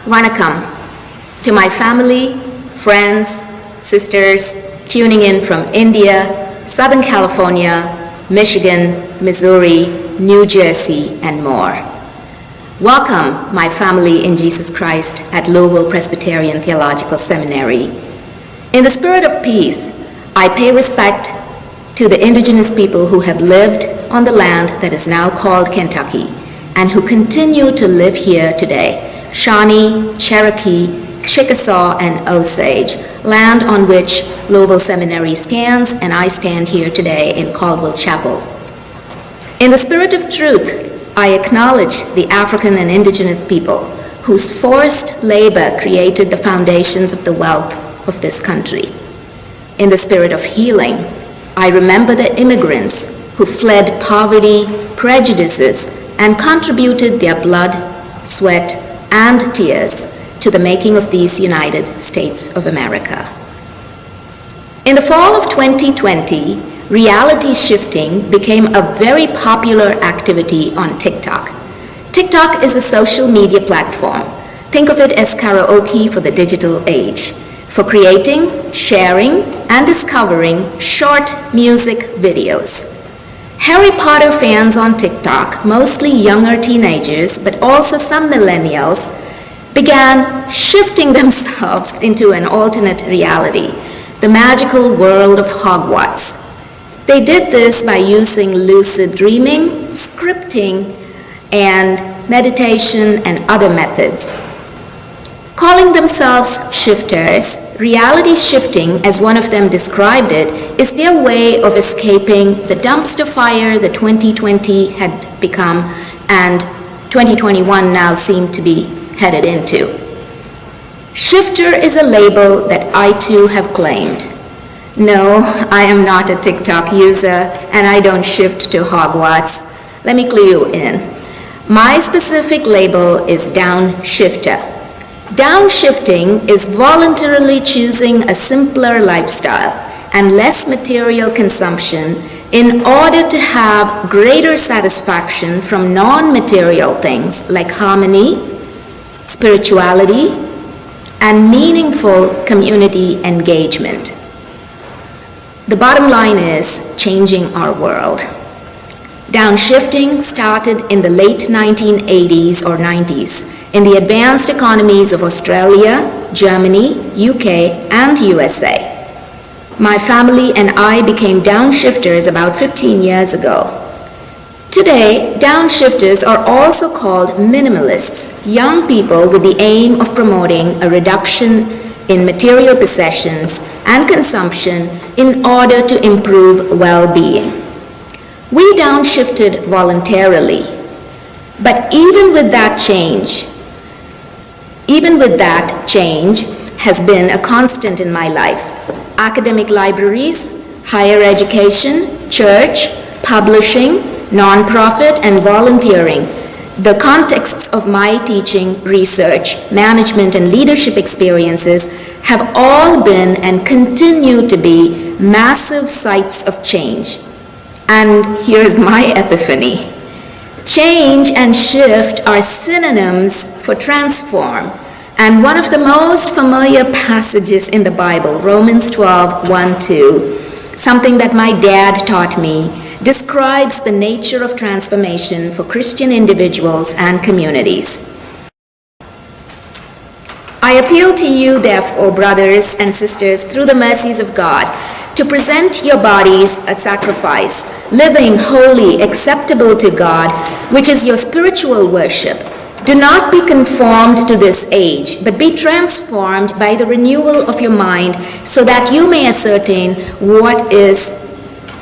Vanakkam to my family, friends, sisters tuning in from India, Southern California, Michigan, Missouri, New Jersey, and more. Welcome, my family in Jesus Christ at Louisville Presbyterian Theological Seminary. In the spirit of peace, I pay respect to the indigenous people who have lived on the land that is now called Kentucky and who continue to live here today. Shawnee, Cherokee, Chickasaw, and Osage, land on which Louisville Seminary stands, and I stand here today in Caldwell Chapel. In the spirit of truth, I acknowledge the African and indigenous people whose forced labor created the foundations of the wealth of this country. In the spirit of healing, I remember the immigrants who fled poverty, prejudices, and contributed their blood, sweat, and tears to the making of these United States of America. In the fall of 2020, reality shifting became a very popular activity on TikTok. TikTok is a social media platform. Think of it as karaoke for the digital age, for creating, sharing, and discovering short music videos. Harry Potter fans on TikTok, mostly younger teenagers, but also some millennials, began shifting themselves into an alternate reality, the magical world of Hogwarts. They did this by using lucid dreaming, scripting, and meditation and other methods. Calling themselves shifters, reality shifting, as one of them described it, is their way of escaping the dumpster fire that 2020 had become and 2021 now seemed to be headed into. Shifter is a label that I too have claimed. No, I am not a TikTok user and I don't shift to Hogwarts. Let me clue you in. My specific label is downshifter. Downshifting is voluntarily choosing a simpler lifestyle and less material consumption in order to have greater satisfaction from non-material things like harmony, spirituality, and meaningful community engagement. The bottom line is changing our world. Downshifting started in the late 1980s or 90s in the advanced economies of Australia, Germany, UK, and USA. My family and I became downshifters about 15 years ago. Today, downshifters are also called minimalists, young people with the aim of promoting a reduction in material possessions and consumption in order to improve well-being. We downshifted voluntarily, but even with that change has been a constant in my life. Academic libraries, higher education, church, publishing, nonprofit, and volunteering, the contexts of my teaching, research, management, and leadership experiences have all been and continue to be massive sites of change. And here's my epiphany. Change and shift are synonyms for transform. And one of the most familiar passages in the Bible, Romans 12, 1-2, something that my dad taught me, describes the nature of transformation for Christian individuals and communities. I appeal to you, therefore, brothers and sisters, through the mercies of God, to present your bodies a sacrifice, living, holy, acceptable to God, which is your spiritual worship. Do not be conformed to this age, but be transformed by the renewal of your mind, so that you may ascertain what is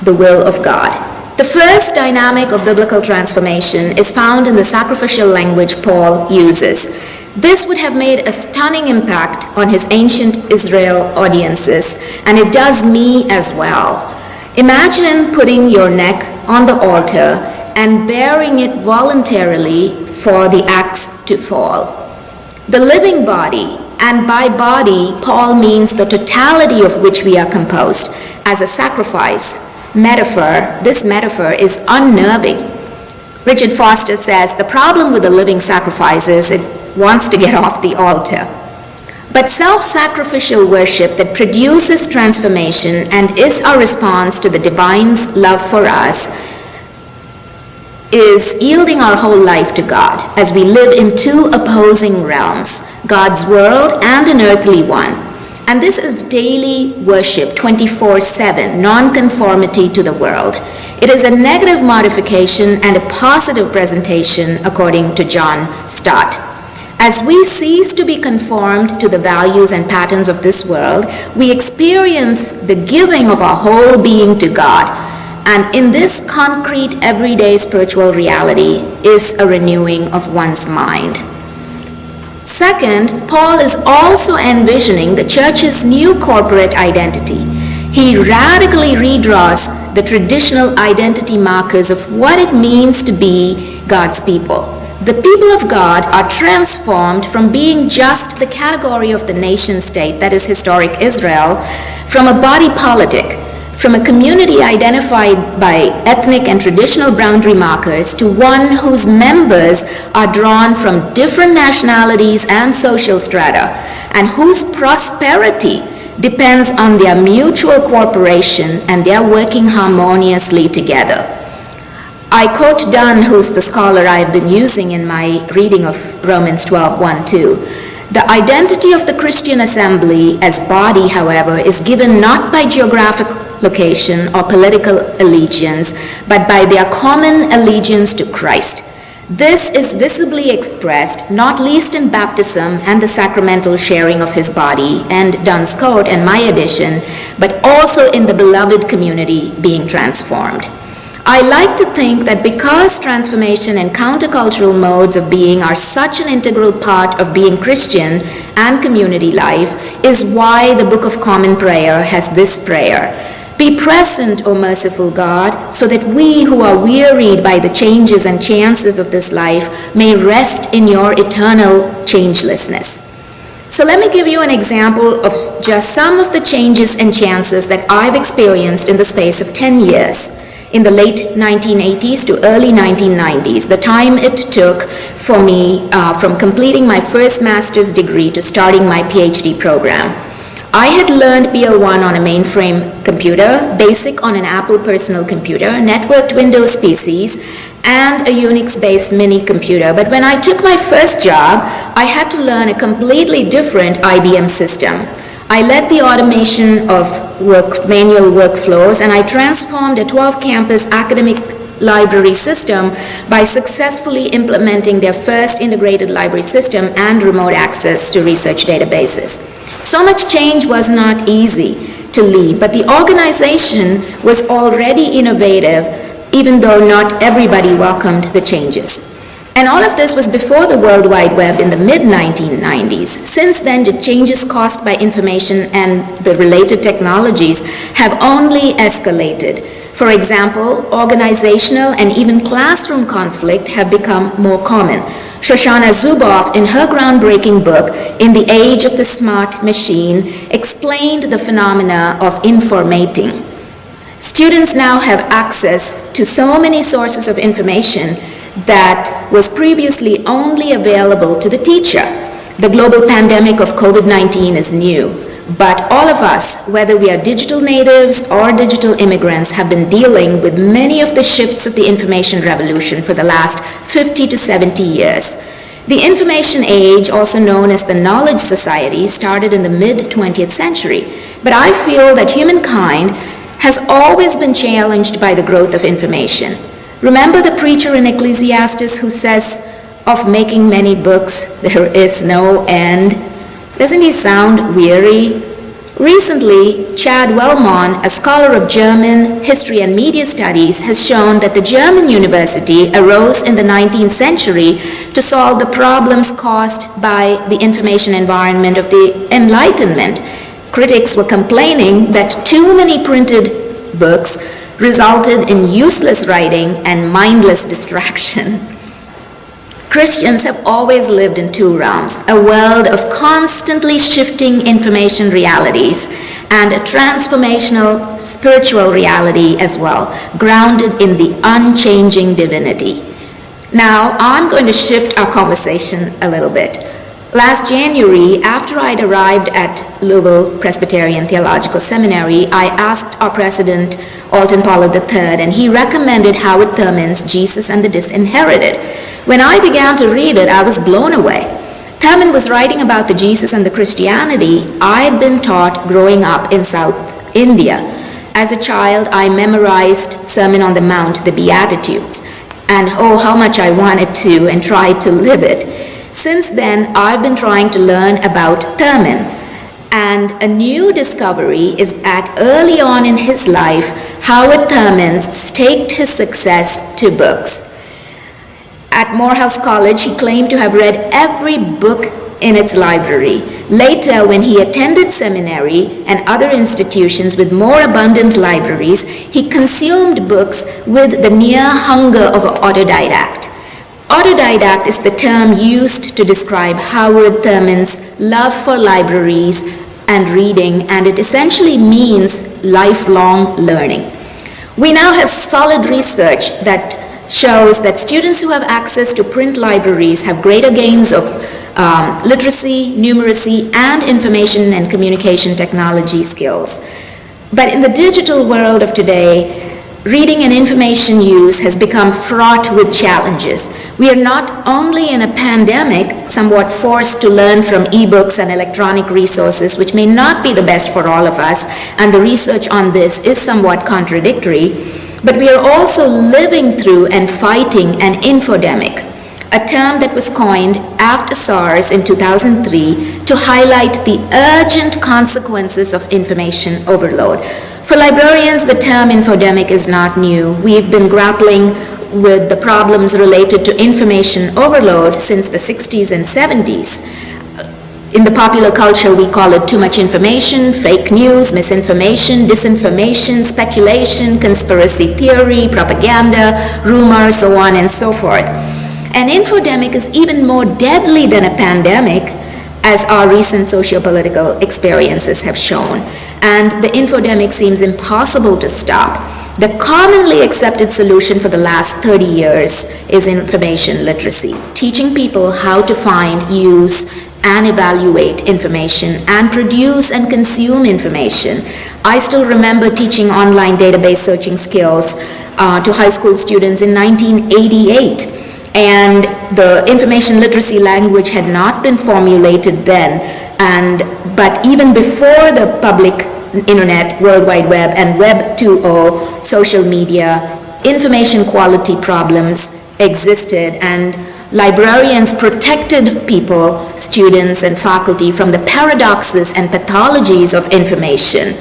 the will of God. The first dynamic of biblical transformation is found in the sacrificial language Paul uses. This would have made a stunning impact on his ancient Israel audiences, and it does me as well. Imagine putting your neck on the altar and bearing it voluntarily for the axe to fall. The living body, and by body, Paul means the totality of which we are composed, as a sacrifice. This metaphor is unnerving. Richard Foster says, the problem with the living sacrifice is it wants to get off the altar. But self-sacrificial worship that produces transformation and is our response to the divine's love for us is yielding our whole life to God as we live in two opposing realms, God's world and an earthly one. And this is daily worship, 24/7, non-conformity to the world. It is a negative modification and a positive presentation, according to John Stott. As we cease to be conformed to the values and patterns of this world, we experience the giving of our whole being to God. And in this concrete, everyday spiritual reality is a renewing of one's mind. Second, Paul is also envisioning the church's new corporate identity. He radically redraws the traditional identity markers of what it means to be God's people. The people of God are transformed from being just the category of the nation state, that is historic Israel, from a body politic, from a community identified by ethnic and traditional boundary markers, to one whose members are drawn from different nationalities and social strata, and whose prosperity depends on their mutual cooperation and their working harmoniously together. I quote Dunn, who's the scholar I've been using in my reading of Romans 12:1-2. The identity of the Christian assembly as body, however, is given not by geographic location or political allegiance, but by their common allegiance to Christ. This is visibly expressed, not least in baptism and the sacramental sharing of his body, and Dunn's quote and my addition, but also in the beloved community being transformed. I like to think that because transformation and countercultural modes of being are such an integral part of being Christian and community life, is why the Book of Common Prayer has this prayer: "Be present, O merciful God, so that we who are wearied by the changes and chances of this life may rest in your eternal changelessness." So let me give you an example of just some of the changes and chances that I've experienced in the space of 10 years. In the late 1980s to early 1990s, the time it took for me from completing my first master's degree to starting my PhD program. I had learned BL1 on a mainframe computer, BASIC on an Apple personal computer, networked Windows PCs, and a Unix-based mini computer. But when I took my first job, I had to learn a completely different IBM system. I led the automation of manual workflows, and I transformed a 12-campus academic library system by successfully implementing their first integrated library system and remote access to research databases. So much change was not easy to lead, but the organization was already innovative, even though not everybody welcomed the changes. And all of this was before the World Wide Web in the mid-1990s. Since then, the changes caused by information and the related technologies have only escalated. For example, organizational and even classroom conflict have become more common. Shoshana Zuboff, in her groundbreaking book, In the Age of the Smart Machine, explained the phenomena of informating. Students now have access to so many sources of information that was previously only available to the teacher. The global pandemic of COVID-19 is new, but all of us, whether we are digital natives or digital immigrants, have been dealing with many of the shifts of the information revolution for the last 50 to 70 years. The information age, also known as the knowledge society, started in the mid-20th century, but I feel that humankind has always been challenged by the growth of information. Remember the preacher in Ecclesiastes who says, "Of making many books, there is no end." Doesn't he sound weary? Recently, Chad Wellman, a scholar of German history and media studies, has shown that the German university arose in the 19th century to solve the problems caused by the information environment of the Enlightenment. Critics were complaining that too many printed books resulted in useless writing and mindless distraction. Christians have always lived in two realms, a world of constantly shifting information realities and a transformational spiritual reality as well, grounded in the unchanging divinity. Now, I'm going to shift our conversation a little bit. Last January, after I'd arrived at Louisville Presbyterian Theological Seminary, I asked our president, Alton Pollard III, and he recommended Howard Thurman's Jesus and the Disinherited. When I began to read it, I was blown away. Thurman was writing about the Jesus and the Christianity I'd been taught growing up in South India. As a child, I memorized Sermon on the Mount, the Beatitudes, and oh, how much I wanted to and tried to live it. Since then, I've been trying to learn about Thurman, and a new discovery is that early on in his life, Howard Thurman staked his success to books. At Morehouse College, he claimed to have read every book in its library. Later, when he attended seminary and other institutions with more abundant libraries, he consumed books with the near hunger of an autodidact. Autodidact is the term used to describe Howard Thurman's love for libraries and reading, and it essentially means lifelong learning. We now have solid research that shows that students who have access to print libraries have greater gains of literacy, numeracy, and information and communication technology skills. But in the digital world of today, reading and information use has become fraught with challenges. We are not only in a pandemic, somewhat forced to learn from ebooks and electronic resources, which may not be the best for all of us, and the research on this is somewhat contradictory, but we are also living through and fighting an infodemic, a term that was coined after SARS in 2003 to highlight the urgent consequences of information overload. For librarians, the term infodemic is not new. We've been grappling with the problems related to information overload since the 60s and 70s. In the popular culture, we call it too much information, fake news, misinformation, disinformation, speculation, conspiracy theory, propaganda, rumor, so on and so forth. An infodemic is even more deadly than a pandemic, as our recent socio-political experiences have shown. And the infodemic seems impossible to stop. The commonly accepted solution for the last 30 years is information literacy, teaching people how to find, use, and evaluate information and produce and consume information. I still remember teaching online database searching skills to high school students in 1988, and the information literacy language had not been formulated then, but even before the public internet, World Wide Web, and Web 2.0 social media, information quality problems existed, and librarians protected people, students, and faculty from the paradoxes and pathologies of information.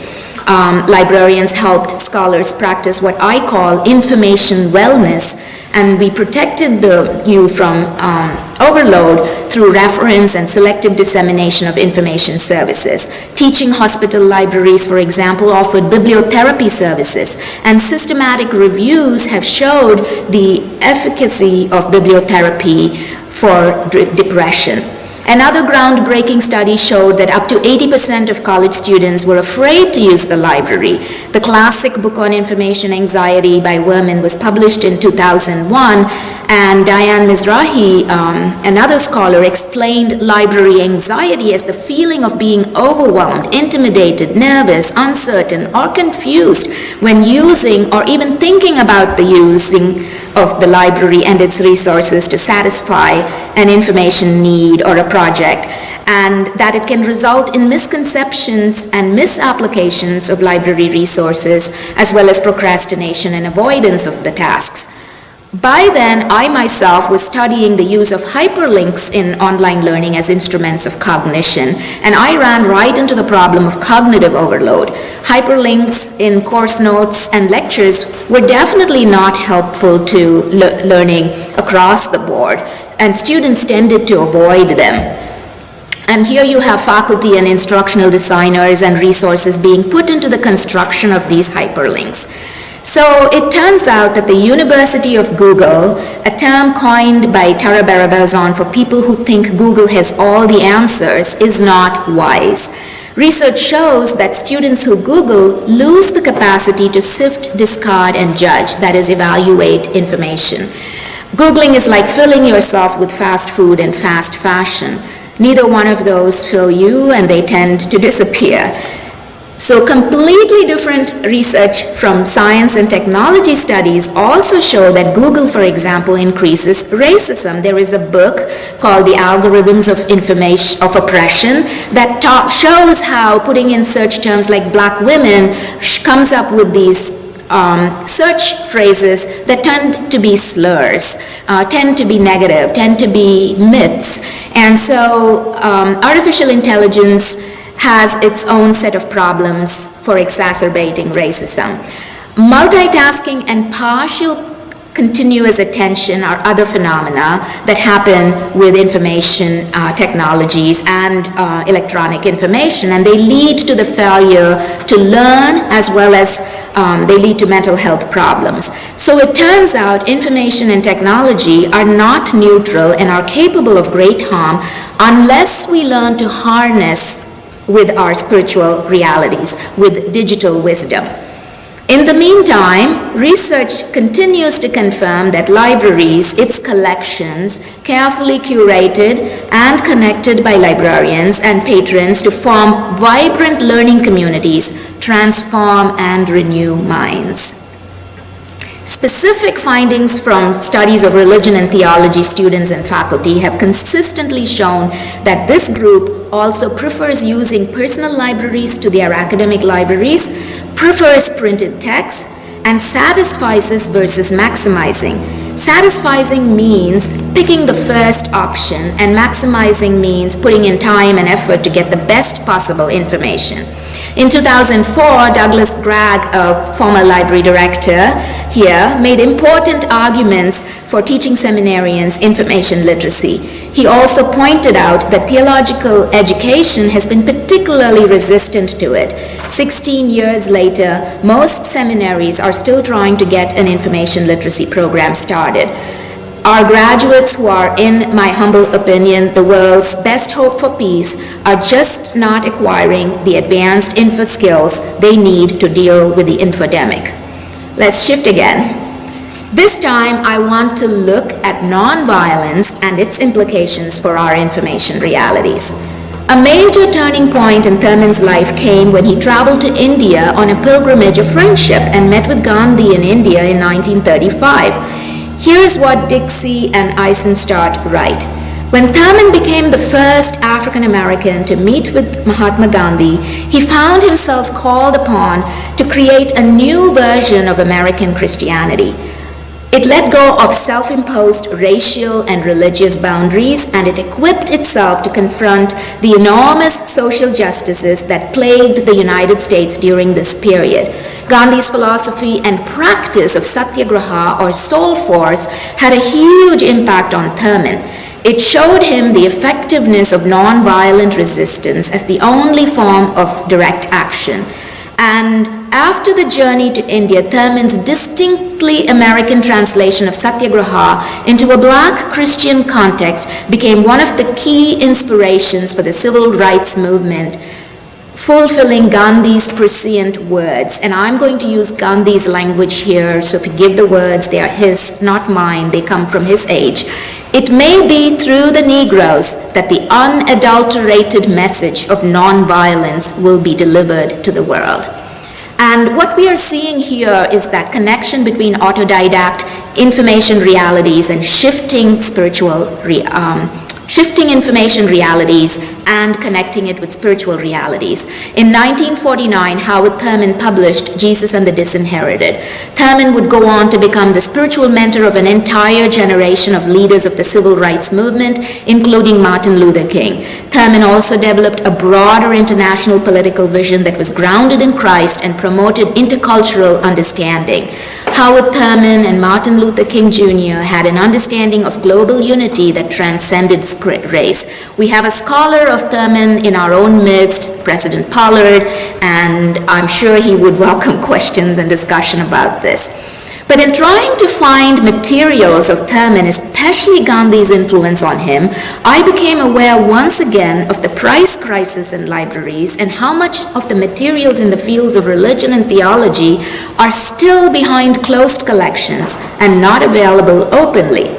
Librarians helped scholars practice what I call information wellness, and we protected you from overload through reference and selective dissemination of information services. Teaching hospital libraries, for example, offered bibliotherapy services, and systematic reviews have showed the efficacy of bibliotherapy for depression. Another groundbreaking study showed that up to 80% of college students were afraid to use the library. The classic book on information anxiety by Thurman was published in 2001, and Diane Mizrahi, another scholar, explained library anxiety as the feeling of being overwhelmed, intimidated, nervous, uncertain, or confused when using or even thinking about the using of the library and its resources to satisfy an information need or a project, and that it can result in misconceptions and misapplications of library resources, as well as procrastination and avoidance of the tasks. By then, I myself was studying the use of hyperlinks in online learning as instruments of cognition, and I ran right into the problem of cognitive overload. Hyperlinks in course notes and lectures were definitely not helpful to learning across the board, and students tended to avoid them. And here you have faculty and instructional designers and resources being put into the construction of these hyperlinks. So it turns out that the University of Google, a term coined by Tara Barabazon for people who think Google has all the answers, is not wise. Research shows that students who Google lose the capacity to sift, discard, and judge, that is, evaluate information. Googling is like filling yourself with fast food and fast fashion. Neither one of those fill you, and they tend to disappear. So completely different research from science and technology studies also show that Google, for example, increases racism. There is a book called The Algorithms of Oppression that shows how putting in search terms like black women comes up with these search phrases that tend to be slurs, tend to be negative, tend to be myths. And so artificial intelligence has its own set of problems for exacerbating racism. Multitasking and partial continuous attention are other phenomena that happen with information technologies and electronic information, and they lead to the failure to learn as well as they lead to mental health problems. So it turns out information and technology are not neutral and are capable of great harm unless we learn to harness with our spiritual realities, with digital wisdom. In the meantime, research continues to confirm that libraries, its collections, carefully curated and connected by librarians and patrons to form vibrant learning communities, transform and renew minds. Specific findings from studies of religion and theology students and faculty have consistently shown that this group also prefers using personal libraries to their academic libraries, prefers printed texts, and satisfices versus maximizing. Satisficing means picking the first option, and maximizing means putting in time and effort to get the best possible information. In 2004, Douglas Gregg, a former library director here, made important arguments for teaching seminarians information literacy. He also pointed out that theological education has been particularly resistant to it. 16 years later, most seminaries are still trying to get an information literacy program started. Our graduates, who are, in my humble opinion, the world's best hope for peace, are just not acquiring the advanced info skills they need to deal with the infodemic. Let's shift again. This time, I want to look at nonviolence and its implications for our information realities. A major turning point in Thurman's life came when he traveled to India on a pilgrimage of friendship and met with Gandhi in India in 1935. Here's what Dixie and Eisenstadt write. When Thurman became the first African American to meet with Mahatma Gandhi, he found himself called upon to create a new version of American Christianity. It let go of self-imposed racial and religious boundaries, and it equipped itself to confront the enormous social justices that plagued the United States during this period. Gandhi's philosophy and practice of satyagraha, or soul force, had a huge impact on Thurman. It showed him the effectiveness of nonviolent resistance as the only form of direct action. And after the journey to India, Thurman's distinctly American translation of satyagraha into a black Christian context became one of the key inspirations for the civil rights movement, fulfilling Gandhi's prescient words. And I'm going to use Gandhi's language here, so forgive the words, they are his, not mine, they come from his age. It may be through the Negroes that the unadulterated message of nonviolence will be delivered to the world. And what we are seeing here is that connection between autodidact information realities and shifting information realities and connecting it with spiritual realities. In 1949, Howard Thurman published Jesus and the Disinherited. Thurman would go on to become the spiritual mentor of an entire generation of leaders of the civil rights movement, including Martin Luther King. Thurman also developed a broader international political vision that was grounded in Christ and promoted intercultural understanding. Howard Thurman and Martin Luther King Jr. had an understanding of global unity that transcended race. We have a scholar of Thurman in our own midst, President Pollard, and I'm sure he would welcome questions and discussion about this. But in trying to find materials of Thurman, especially Gandhi's influence on him, I became aware once again of the price crisis in libraries and how much of the materials in the fields of religion and theology are still behind closed collections and not available openly.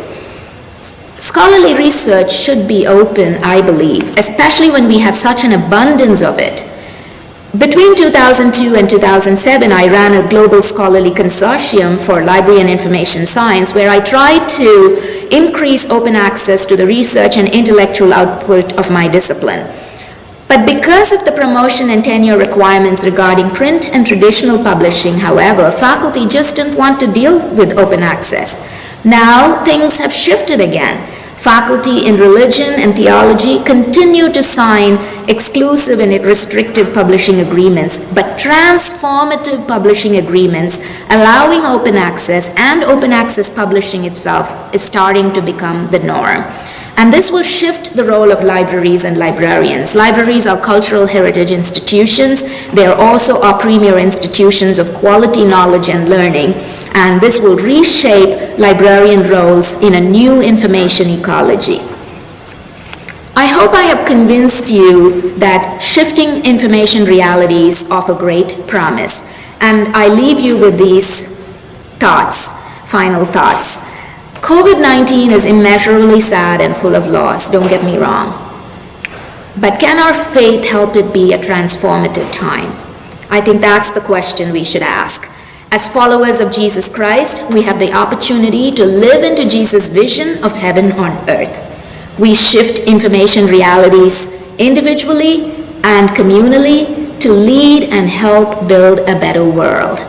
Scholarly research should be open, I believe, especially when we have such an abundance of it. Between 2002 and 2007, I ran a global scholarly consortium for library and information science where I tried to increase open access to the research and intellectual output of my discipline. But because of the promotion and tenure requirements regarding print and traditional publishing, however, faculty just didn't want to deal with open access. Now things have shifted again. Faculty in religion and theology continue to sign exclusive and restrictive publishing agreements, but transformative publishing agreements allowing open access and open access publishing itself is starting to become the norm. And this will shift the role of libraries and librarians. Libraries are cultural heritage institutions. They are also our premier institutions of quality knowledge and learning. And this will reshape librarian roles in a new information ecology. I hope I have convinced you that shifting information realities offer great promise. And I leave you with these thoughts, final thoughts. COVID-19 is immeasurably sad and full of loss, don't get me wrong. But can our faith help it be a transformative time? I think that's the question we should ask. As followers of Jesus Christ, we have the opportunity to live into Jesus' vision of heaven on earth. We shift information realities individually and communally to lead and help build a better world.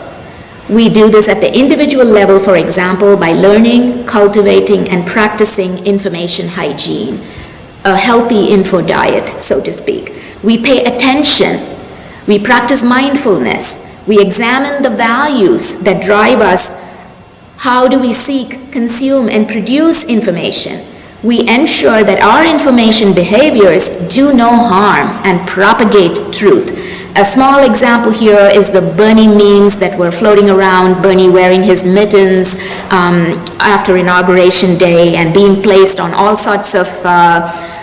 We do this at the individual level, for example, by learning, cultivating, and practicing information hygiene, a healthy info diet, so to speak. We pay attention. We practice mindfulness. We examine the values that drive us. How do we seek, consume, and produce information? We ensure that our information behaviors do no harm and propagate truth. A small example here is the Bernie memes that were floating around, Bernie wearing his mittens after Inauguration Day and being placed on all sorts of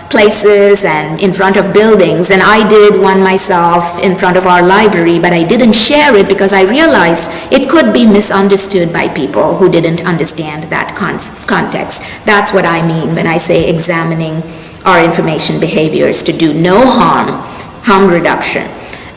places and in front of buildings. And I did one myself in front of our library, but I didn't share it because I realized it could be misunderstood by people who didn't understand that context. That's what I mean when I say examining our information behaviors to do no harm reduction.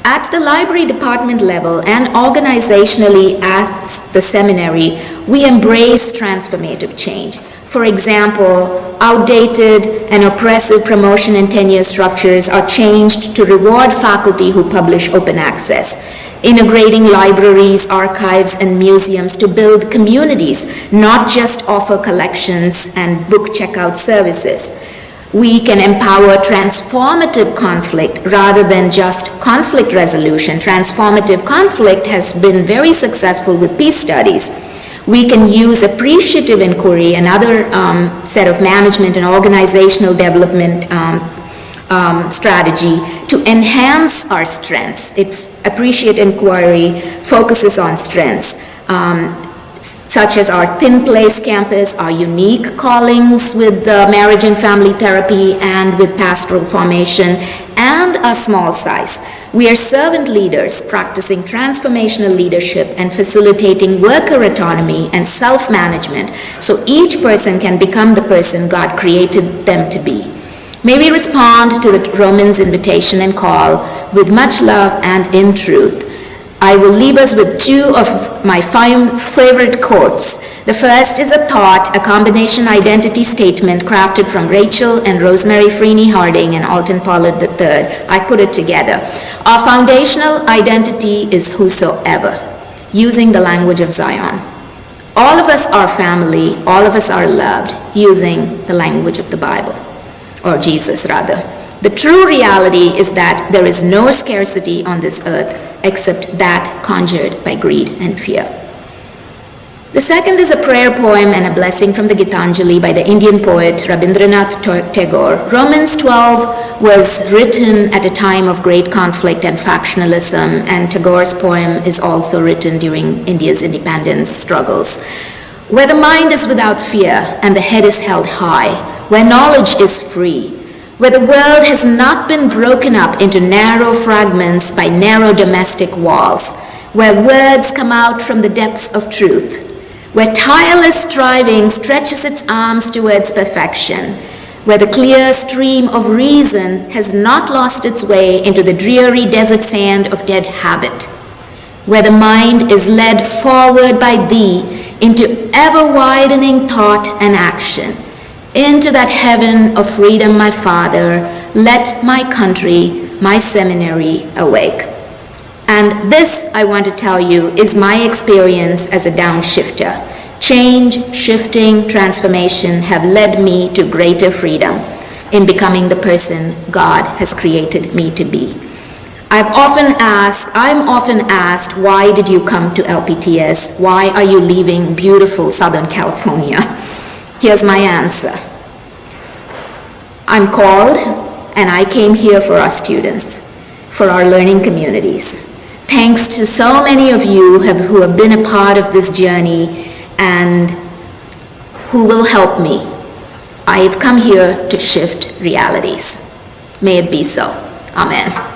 At the library department level and organizationally at the seminary, we embrace transformative change. For example, outdated and oppressive promotion and tenure structures are changed to reward faculty who publish open access, integrating libraries, archives, and museums to build communities, not just offer collections and book checkout services. We can empower transformative conflict rather than just conflict resolution. Transformative conflict has been very successful with peace studies. We can use appreciative inquiry, another set of management and organizational development strategy to enhance our strengths. Appreciate inquiry focuses on strengths. Such as our Thin Place campus, our unique callings with marriage and family therapy and with pastoral formation, and a small size. We are servant leaders practicing transformational leadership and facilitating worker autonomy and self-management so each person can become the person God created them to be. May we respond to the Romans invitation and call with much love and in truth. I will leave us with two of my favorite quotes. The first is a thought, a combination identity statement crafted from Rachel and Rosemary Freeney Harding and Alton Pollard III. I put it together. Our foundational identity is whosoever, using the language of Zion. All of us are family, all of us are loved, using the language of the Bible, or Jesus rather. The true reality is that there is no scarcity on this earth except that conjured by greed and fear. The second is a prayer poem and a blessing from the Gitanjali by the Indian poet Rabindranath Tagore. Romans 12 was written at a time of great conflict and factionalism, and Tagore's poem is also written during India's independence struggles. Where the mind is without fear and the head is held high, where knowledge is free, where the world has not been broken up into narrow fragments by narrow domestic walls, where words come out from the depths of truth, where tireless striving stretches its arms towards perfection, where the clear stream of reason has not lost its way into the dreary desert sand of dead habit, where the mind is led forward by thee into ever-widening thought and action, into that heaven of freedom, my Father, let my country, my seminary awake. And this, I want to tell you, is my experience as a downshifter. Change, shifting, transformation have led me to greater freedom in becoming the person God has created me to be. I'm often asked, why did you come to LPTS? Why are you leaving beautiful Southern California? Here's my answer. I'm called, and I came here for our students, for our learning communities. Thanks to so many of you who have been a part of this journey and who will help me. I've come here to shift realities. May it be so. Amen.